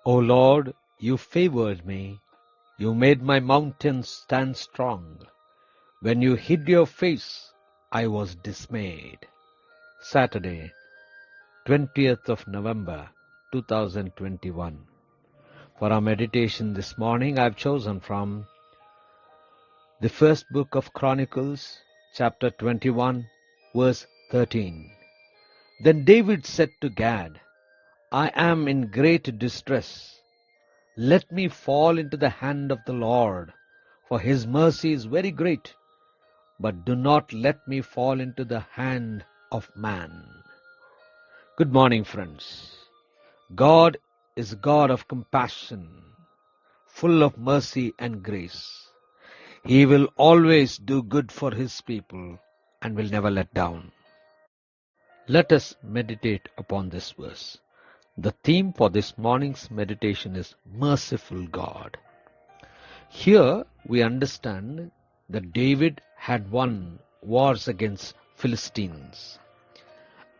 O Lord, you favored me. You made my mountains stand strong. When you hid your face, I was dismayed. Saturday, 20th of November, 2021. For our meditation this morning, I've chosen from the first book of Chronicles, chapter 21, verse 13. Then David said to Gad, I am in great distress. Let me fall into the hand of the Lord, for his mercy is very great, but do not let me fall into the hand of man. Good morning, friends. God is a God of compassion, full of mercy and grace. He will always do good for his people and will never let down. Let us meditate upon this verse. The theme for this morning's meditation is Merciful God. Here we understand that David had won wars against Philistines.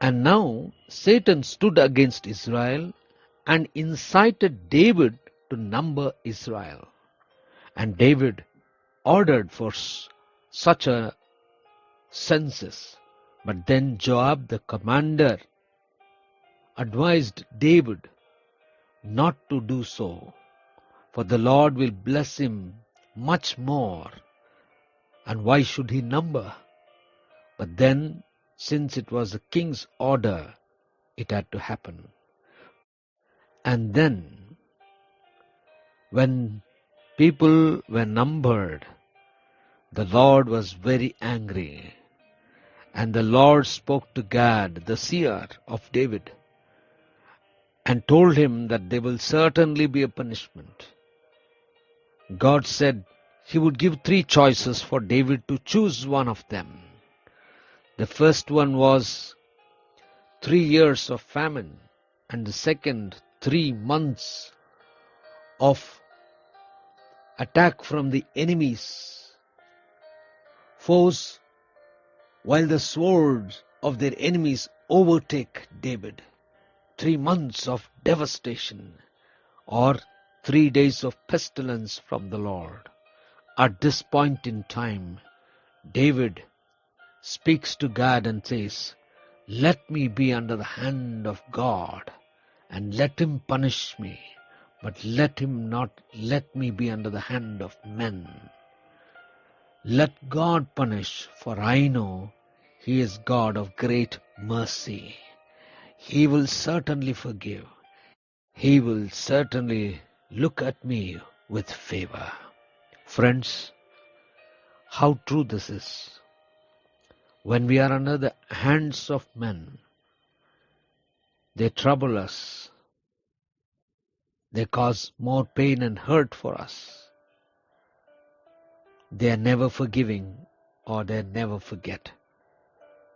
And now Satan stood against Israel and incited David to number Israel. And David ordered for such a census. But then Joab, the commander, advised David not to do so, for the Lord will bless him much more. And why should he number? But then, since it was the king's order, it had to happen. And then, when people were numbered, the Lord was very angry. And the Lord spoke to Gad, the seer of David, and told him that there will certainly be a punishment. God said he would give 3 choices for David to choose one of them. The first one was 3 years of famine, and the second 3 months of attack from the enemies, foes, while the swords of their enemies overtake David. 3 months of devastation, or 3 days of pestilence from the Lord. At this point in time, David speaks to God and says, let me be under the hand of God, and let him punish me, but let him not let me be under the hand of men. Let God punish, for I know he is God of great mercy. He will certainly forgive. He will certainly look at me with favor. Friends, how true this is. When we are under the hands of men, they trouble us. They cause more pain and hurt for us. They are never forgiving, or they never forget.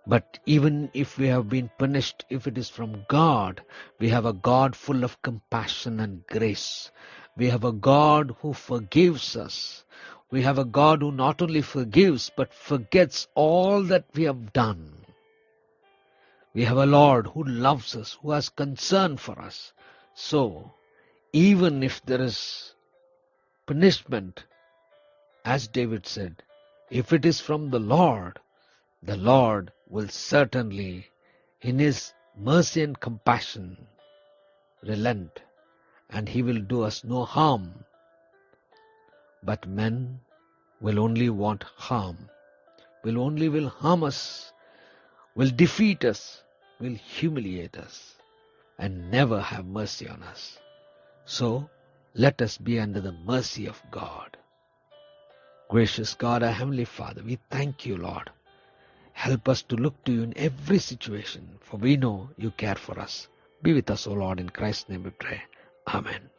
But even if we have been punished, if it is from God, we have a God full of compassion and grace. We have a God who forgives us. We have a God who not only forgives, but forgets all that we have done. We have a Lord who loves us, who has concern for us. So, even if there is punishment, as David said, if it is from the Lord will certainly, in his mercy and compassion, relent, and he will do us no harm. But men will only want harm, will harm us, will defeat us, will humiliate us, and never have mercy on us. So, let us be under the mercy of God. Gracious God, our Heavenly Father, we thank you, Lord. Help us to look to you in every situation, for we know you care for us. Be with us, O Lord, in Christ's name we pray. Amen.